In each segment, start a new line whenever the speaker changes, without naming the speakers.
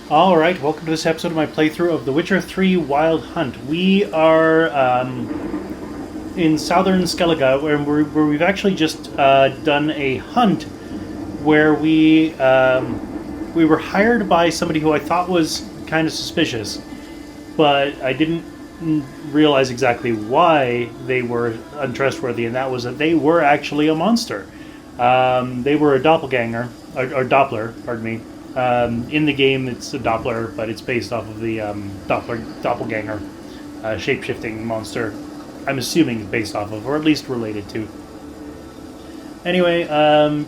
Alright, welcome to this episode of my playthrough of The Witcher 3 Wild Hunt. We are in southern Skellige, where we've actually just done a hunt where we were hired by somebody who I thought was kind of suspicious, but I didn't realize exactly why they were untrustworthy, and that was that they were actually a monster. They were a doppelganger, or Doppler, pardon me. In the game, it's a Doppler, but it's based off of the doppelganger shape-shifting monster. I'm assuming it's based off of, or at least related to. Anyway,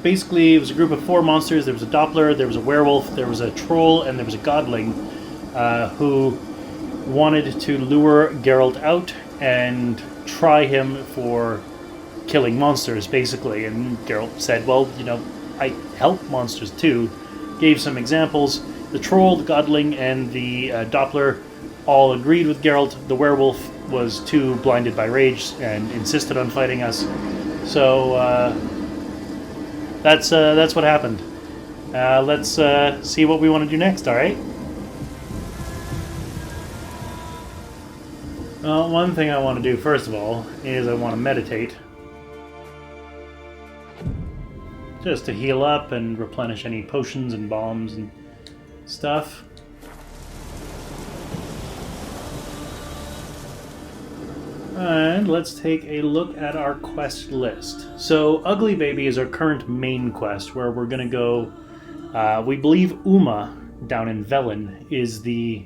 basically, it was a group of 4 monsters. There was a Doppler, there was a werewolf, there was a troll, and there was a godling who wanted to lure Geralt out and try him for killing monsters, basically. And Geralt said, well, you know, I help monsters too. Gave some examples. The troll, the godling, and the Doppler all agreed with Geralt. The werewolf was too blinded by rage and insisted on fighting us. So that's what happened. Let's see what we want to do next, alright? Well, one thing I want to do first of all is I want to meditate. Just to heal up and replenish any potions and bombs and stuff. And let's take a look at our quest list. So, Ugly Baby is our current main quest, where we're going to go... we believe Uma, down in Velen, is the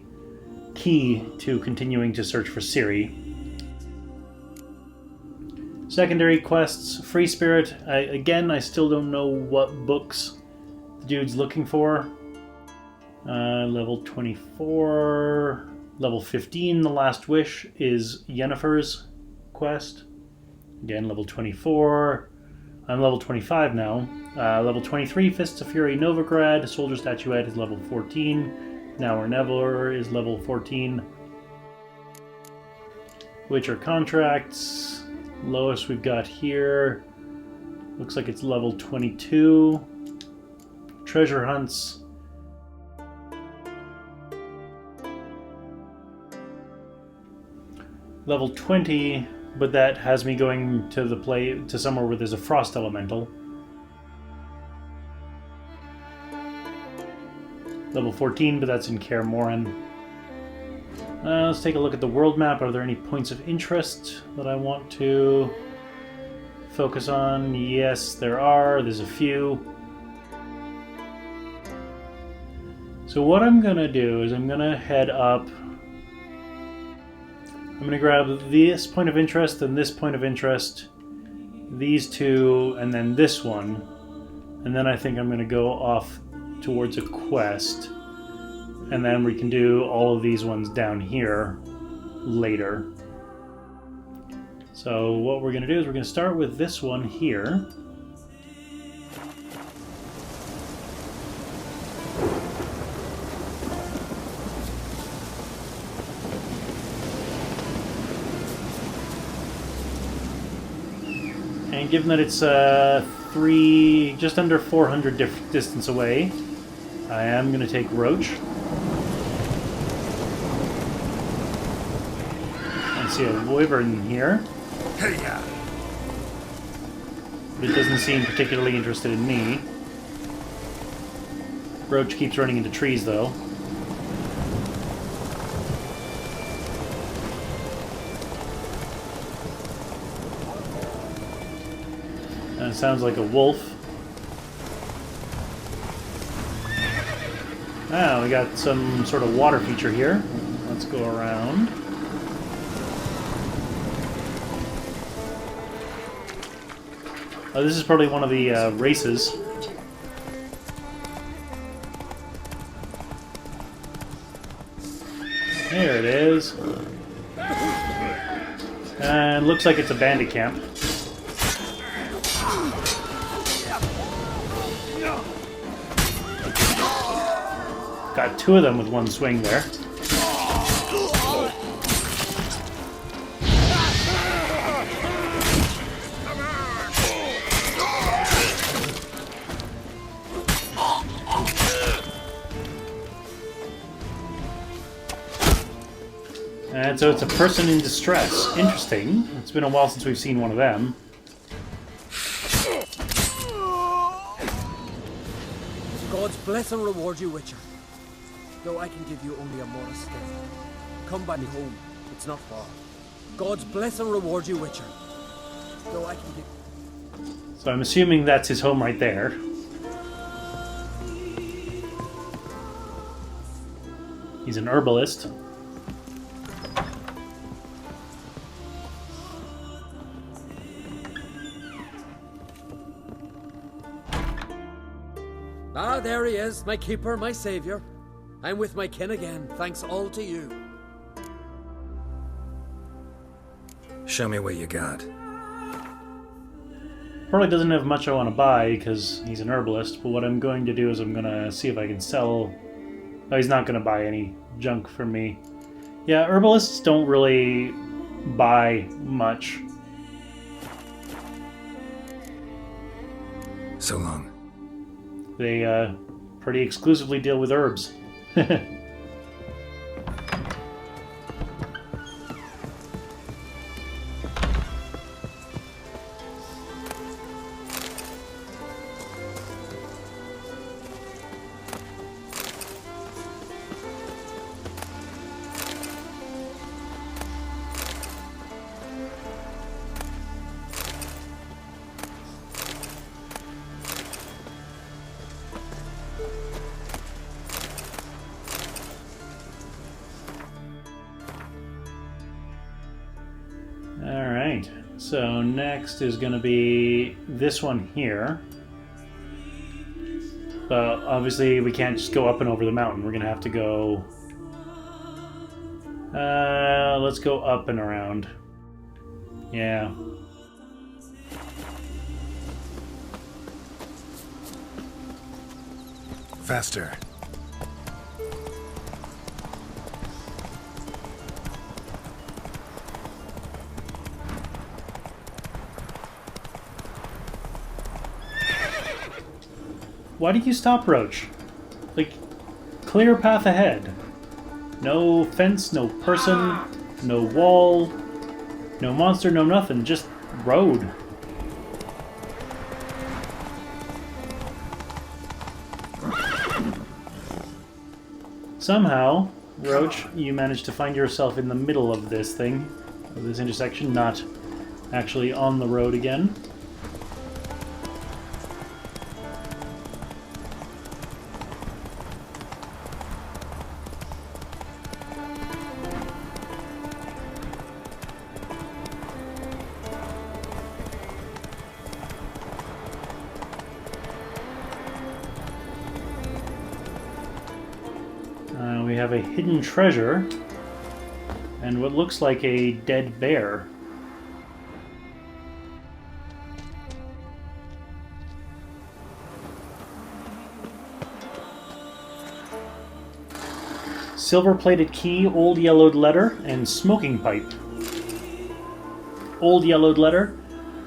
key to continuing to search for Ciri. Secondary quests, Free Spirit. I still don't know what books the dude's looking for. Level 24. Level 15, The Last Wish, is Yennefer's quest. Again, level 24. I'm level 25 now. Level 23, Fists of Fury, Novigrad. Soldier Statuette is level 14. Now or Never is level 14. Witcher Contracts. Lowest we've got here looks like it's level 22. Treasure hunts. Level 20, but that has me going to somewhere where there's a frost elemental. Level 14, but that's in Kaer Morhen. Let's take a look at the world map. Are there any points of interest that I want to focus on? Yes, there are. There's a few. So what I'm going to do is I'm going to head up. I'm going to grab this point of interest and this point of interest, these two, and then this one. And then I think I'm going to go off towards a quest. And then we can do all of these ones down here later. So what we're going to do is we're going to start with this one here. And given that it's just under 400 distance away, I am going to take Roach. See a wyvern here. But it doesn't seem particularly interested in me. Roach keeps running into trees, though. And it sounds like a wolf. Ah, we got some sort of water feature here. Let's go around. Oh, this is probably one of the races. There it is. And looks like it's a bandit camp. Got 2 of them with one swing there. And so it's a person in distress. Interesting. It's been a while since we've seen one of them.
God's bless and reward you, Witcher. Though I can give you only a modest gift. Come back home. It's not far. God's bless and reward you, Witcher. Though I can give...
So I'm assuming that's his home right there. He's an herbalist.
Ah, there he is, my keeper, my savior. I'm with my kin again, thanks all to you.
Show me what you got.
Probably doesn't have much I want to buy because he's an herbalist, but what I'm going to do is I'm going to see if I can sell... Oh, he's not going to buy any junk from me. Yeah, herbalists don't really buy much.
So long.
They pretty exclusively deal with herbs. Alright, so next is going to be this one here. But obviously we can't just go up and over the mountain. We're going to have to go... let's go up and around. Yeah.
Faster.
Why did you stop, Roach? Like, clear path ahead. No fence, no person, no wall, no monster, no nothing. Just road. Somehow, Roach, you managed to find yourself in the middle of this thing, of this intersection, not actually on the road again. We have a hidden treasure and what looks like a dead bear. Silver-plated key, old yellowed letter, and smoking pipe. Old yellowed letter.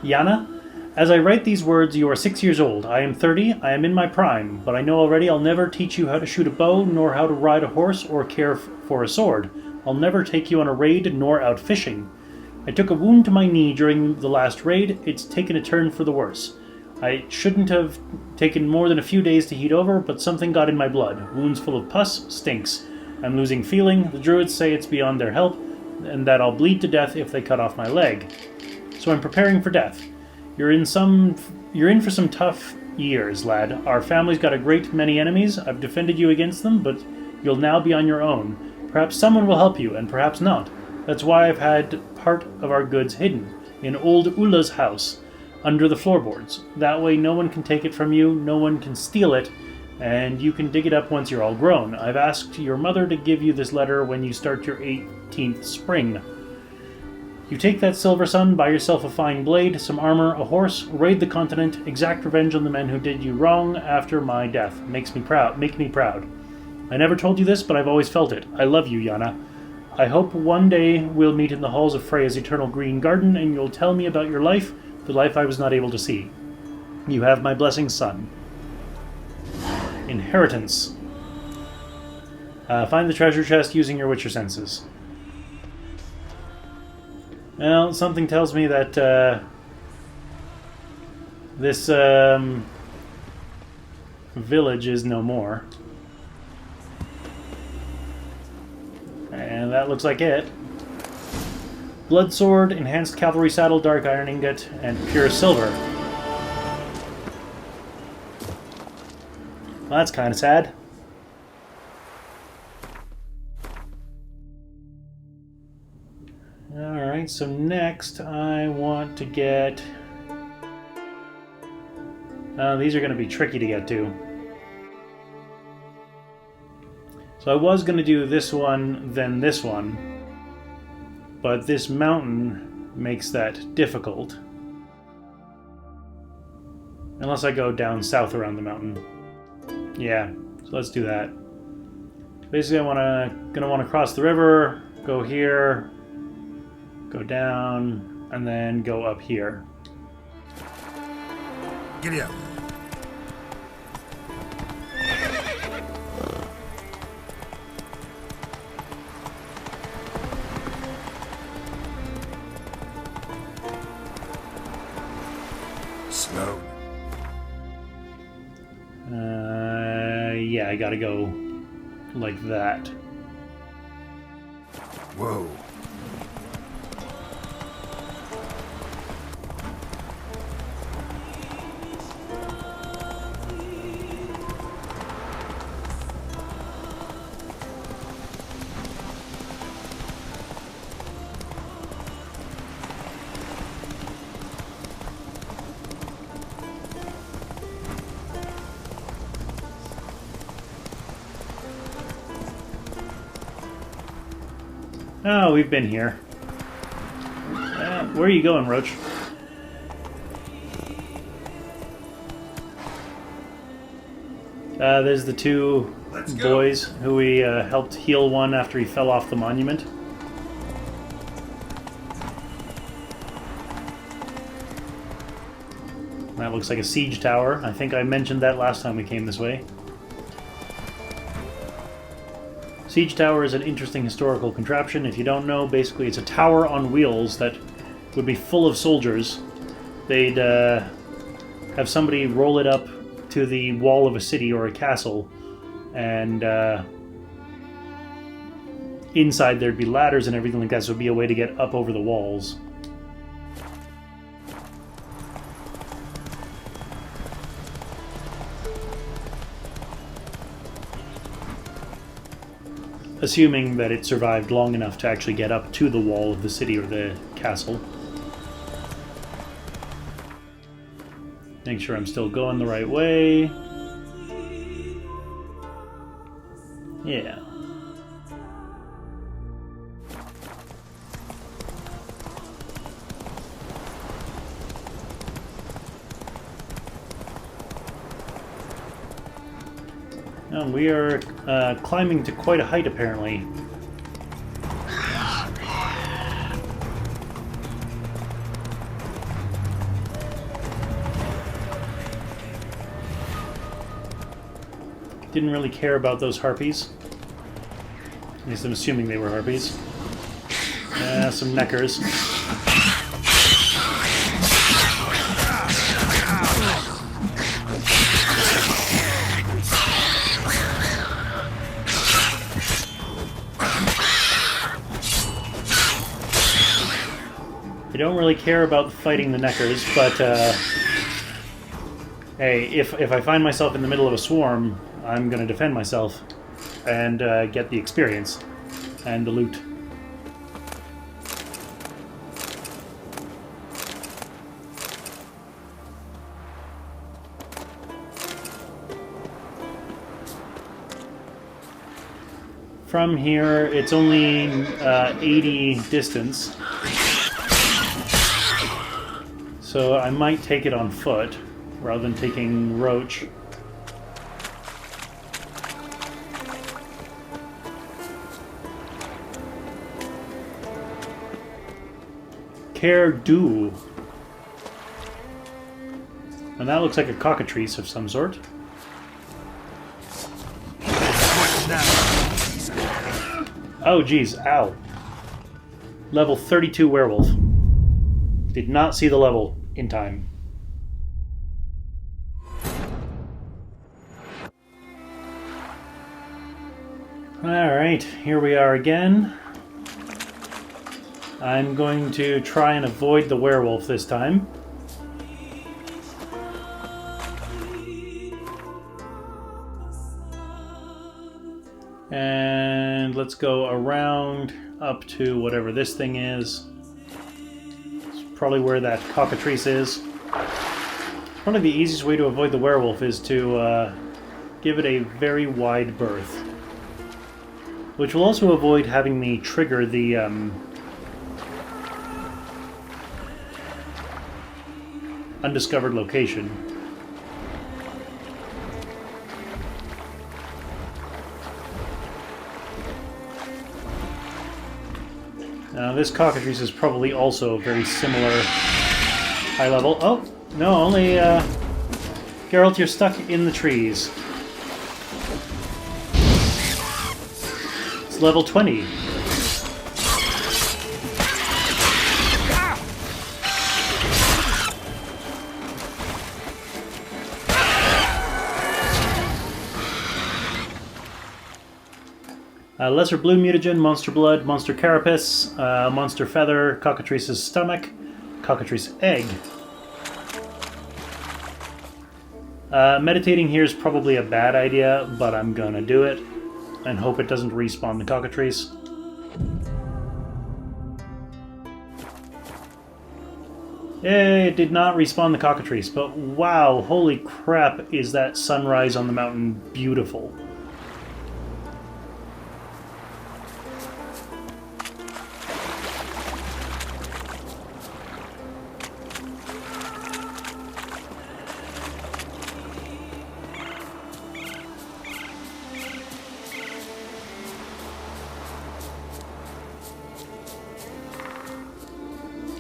Yana, as I write these words, you are 6 years old. I am 30, I am in my prime, but I know already I'll never teach you how to shoot a bow, nor how to ride a horse, or care for a sword. I'll never take you on a raid, nor out fishing. I took a wound to my knee during the last raid. It's taken a turn for the worse. I shouldn't have taken more than a few days to heat over, but something got in my blood. Wounds full of pus, stinks. I'm losing feeling. The druids say it's beyond their help, and that I'll bleed to death if they cut off my leg. So I'm preparing for death. You're in for some tough years, lad. Our family's got a great many enemies. I've defended you against them, but you'll now be on your own. Perhaps someone will help you, and perhaps not. That's why I've had part of our goods hidden in old Ulla's house, under the floorboards. That way no one can take it from you, no one can steal it, and you can dig it up once you're all grown. I've asked your mother to give you this letter when you start your 18th spring. You take that silver sun, buy yourself a fine blade, some armor, a horse, raid the continent, exact revenge on the men who did you wrong after my death. Make me proud. I never told you this, but I've always felt it. I love you, Yana. I hope one day we'll meet in the halls of Freya's eternal green garden, and you'll tell me about your life, the life I was not able to see. You have my blessing, son. Inheritance. Find the treasure chest using your Witcher senses. Well, something tells me that this village is no more. And that looks like it. Blood sword, enhanced cavalry saddle, dark iron ingot, and pure silver. Well, that's kind of sad. Alright, so next I want to get... these are going to be tricky to get to. So I was going to do this one, then this one. But this mountain makes that difficult. Unless I go down south around the mountain. Yeah, so let's do that. Basically, gonna want to cross the river, go here, go down, and then go up here.
Giddy up. Slow.
Yeah, I gotta go like that.
Whoa.
Oh, we've been here. Where are you going, Roach? There's the two boys who we helped heal one after he fell off the monument. That looks like a siege tower. I think I mentioned that last time we came this way. Siege tower is an interesting historical contraption. If you don't know, basically it's a tower on wheels that would be full of soldiers. They'd have somebody roll it up to the wall of a city or a castle, and inside there'd be ladders and everything like that, so it'd be a way to get up over the walls. Assuming that it survived long enough to actually get up to the wall of the city or the castle. Make sure I'm still going the right way. Yeah. And we are climbing to quite a height, apparently. Didn't really care about those harpies. At least I'm assuming they were harpies. Some neckers. I don't really care about fighting the neckers, but hey, if I find myself in the middle of a swarm, I'm going to defend myself and get the experience and the loot. From here, it's only 80 distance. So I might take it on foot, rather than taking Roach. Care do. And that looks like a cockatrice of some sort. Oh geez, ow. Level 32 werewolf. Did not see the level in time. Alright, here we are again. I'm going to try and avoid the werewolf this time. And let's go around up to whatever this thing is. It's probably where that cockatrice is. Probably the easiest way to avoid the werewolf is to give it a very wide berth. Which will also avoid having me trigger the undiscovered location. Now this cockatrice is probably also very similar high level. Oh, no, only Geralt, you're stuck in the trees. It's level 20. Lesser Blue Mutagen, Monster Blood, Monster Carapace, Monster Feather, Cockatrice's Stomach, Cockatrice Egg. Meditating here is probably a bad idea, but I'm gonna do it. And hope it doesn't respawn the cockatrice. Yay, it did not respawn the cockatrice, but wow, holy crap, is that sunrise on the mountain beautiful.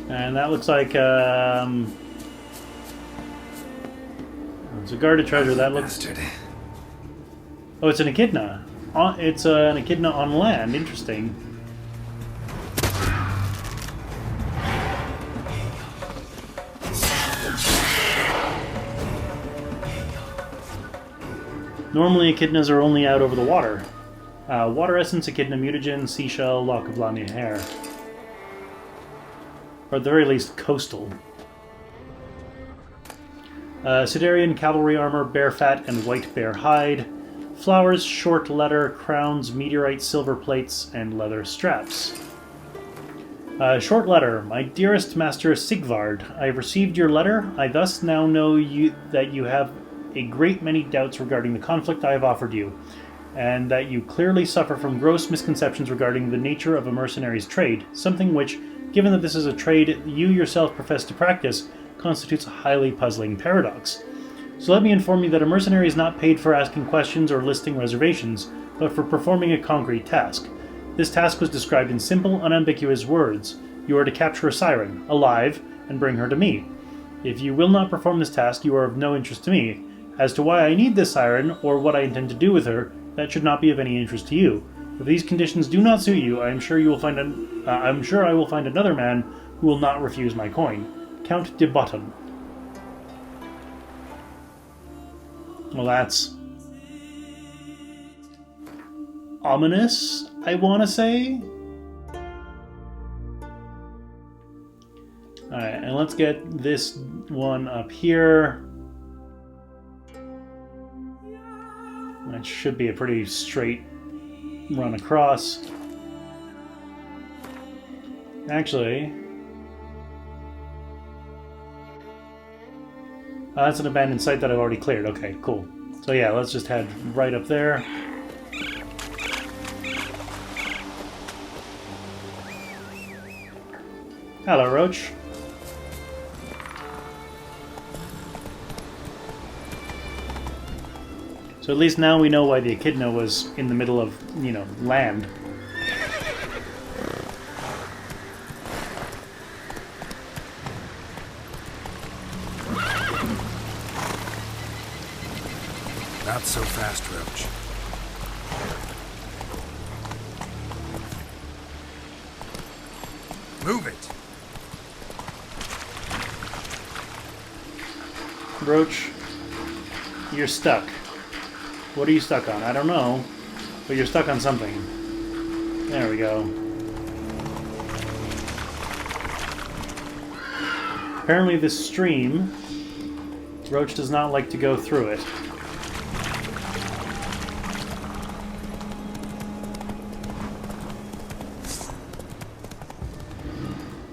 And that looks like, it's a guarded treasure. That looks...
Bastard.
Oh, it's an echidna. It's an echidna on land. Interesting. Normally echidnas are only out over the water. Water essence, echidna mutagen, seashell, lock of blondie hair. Or at the very least, coastal. Siderian cavalry armor, bear fat, and white bear hide. Flowers, short leather, crowns, meteorite silver plates, and leather straps. Short letter. My dearest master Sigvard, I have received your letter. I thus now know that you have a great many doubts regarding the conflict I have offered you, and that you clearly suffer from gross misconceptions regarding the nature of a mercenary's trade, something which, given that this is a trade you yourself profess to practice, constitutes a highly puzzling paradox. So let me inform you that a mercenary is not paid for asking questions or listing reservations, but for performing a concrete task. This task was described in simple, unambiguous words. You are to capture a siren, alive, and bring her to me. If you will not perform this task, you are of no interest to me. As to why I need this siren, or what I intend to do with her, that should not be of any interest to you. If these conditions do not suit you, I am sure I will find another man who will not refuse my coin. Count de Bottom. Well, that's ominous, I want to say. Alright, and let's get this one up here. That should be a pretty straight run across. Actually, that's an abandoned site that I've already cleared. Okay, cool. So yeah, let's just head right up there. Hello, Roach. So at least now we know why the echidna was in the middle of, land.
Not so fast, Roach. Move it!
Roach, you're stuck. What are you stuck on? I don't know. But you're stuck on something. There we go. Apparently this stream, Roach does not like to go through it.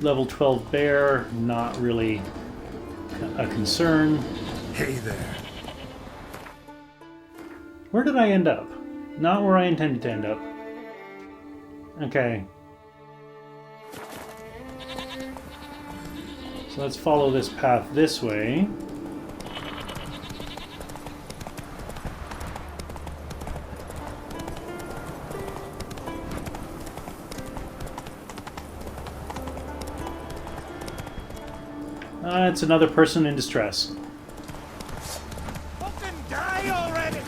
Level 12 bear, not really a concern.
Hey there.
Where did I end up? Not where I intended to end up. Okay. So let's follow this path this way. It's another person in distress.
Fucking die already!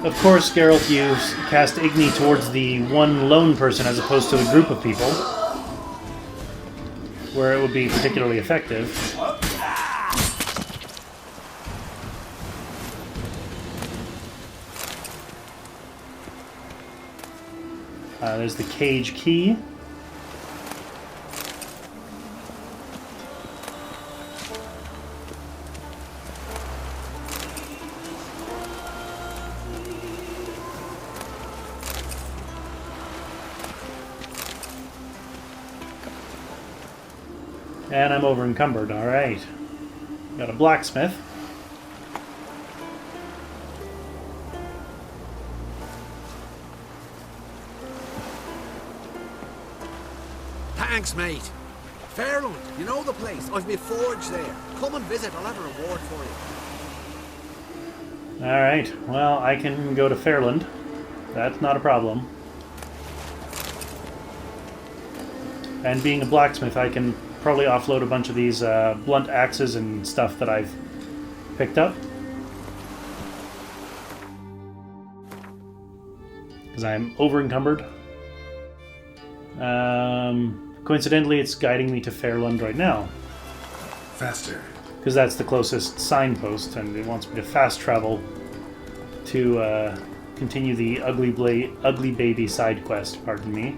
Of course, Geralt, you cast Igni towards the one lone person as opposed to the group of people, where it would be particularly effective. There's the cage key. And I'm over encumbered, alright. Got a blacksmith.
Thanks, mate. Fairland, you know the place. I've my forge there. Come and visit, I'll have a reward for you.
Alright, well, I can go to Fairland. That's not a problem. And being a blacksmith, I can probably offload a bunch of these blunt axes and stuff that I've picked up. Because I'm over encumbered. Coincidentally, it's guiding me to Fairland right now.
Faster.
Because that's the closest signpost, and it wants me to fast travel to continue the ugly baby side quest, pardon me.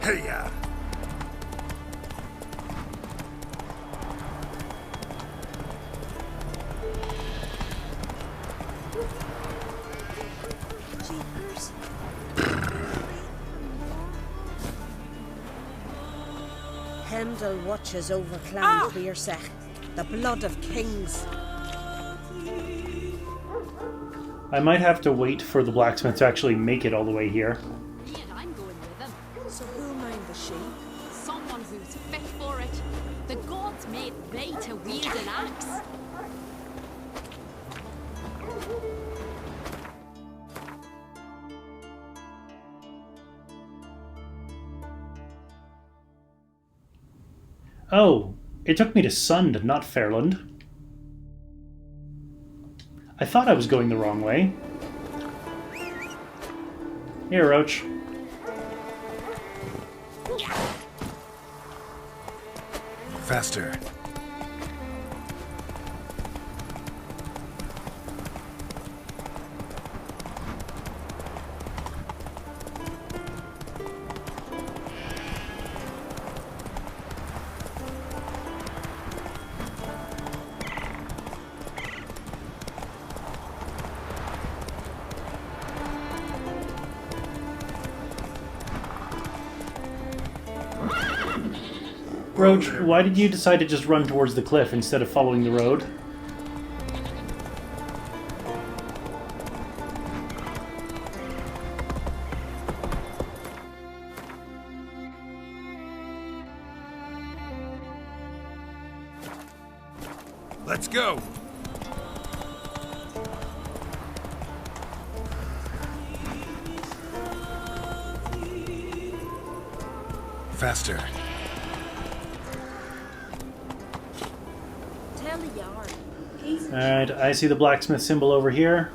Hey ya!
Pendle watches over Clan Beersech, the blood of kings.
I might have to wait for the blacksmith to actually make it all the way here.
Me and I'm going with him.
So who'll mind the sheep?
Someone who's fit for it. The gods made Bay to wield an axe.
Oh, it took me to Sund, not Fairland. I thought I was going the wrong way. Here, Roach.
Faster.
Roach, why did you decide to just run towards the cliff instead of following the road?
Let's go! Faster.
Tell the yard.
Alright, I see the blacksmith symbol over here.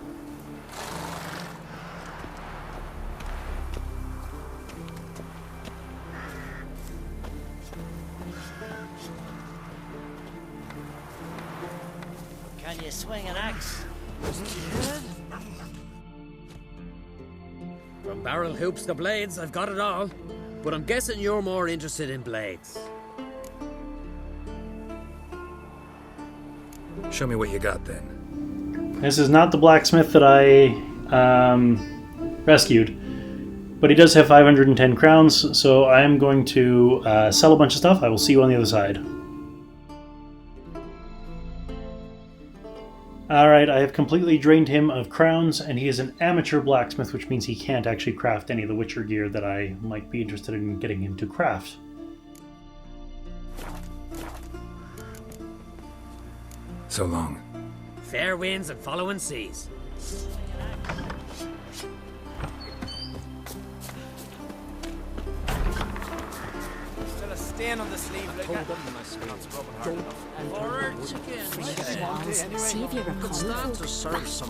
you swing an axe?
From barrel hoops to blades, I've got it all. But I'm guessing you're more interested in blades.
Show me what you got then.
This is not the blacksmith that I rescued, but he does have 510 crowns, so I'm going to sell a bunch of stuff. I will see you on the other side. Alright, I have completely drained him of crowns, and he is an amateur blacksmith, which means he can't actually craft any of the Witcher gear that I might be interested in getting him to craft.
So long.
Fair winds and following seas.
Still a stain on the sleeve.
See if you recall
To serve some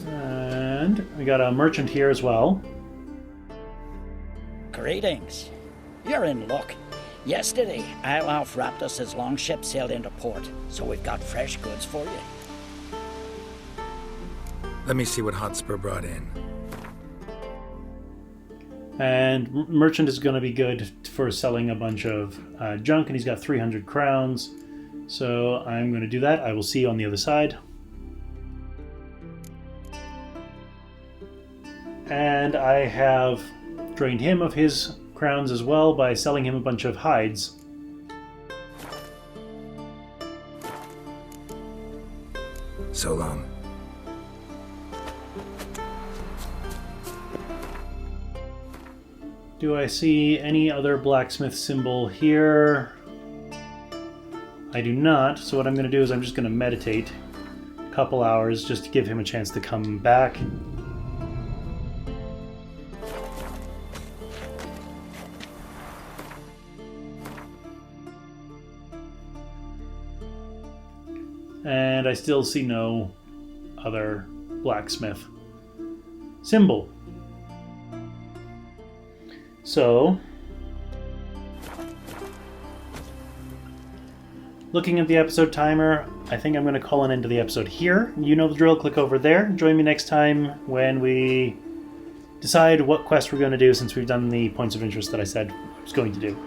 And we got a merchant here as well.
Greetings. You're in luck. Yesterday, Iolaf wrapped us his longship sailed into port, so we've got fresh goods for you.
Let me see what Hotspur brought in.
And merchant is going to be good for selling a bunch of junk, and he's got 300 crowns. So I'm going to do that. I will see you on the other side. And I have drained him of his crowns as well by selling him a bunch of hides.
So long.
Do I see any other blacksmith symbol here? I do not, so what I'm going to do is I'm just going to meditate a couple hours just to give him a chance to come back. And I still see no other blacksmith symbol. So, looking at the episode timer, I think I'm going to call an end to the episode here. You know the drill, click over there. Join me next time when we decide what quest we're going to do, since we've done the points of interest that I said I was going to do.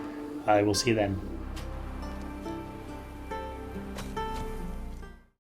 I will see you then.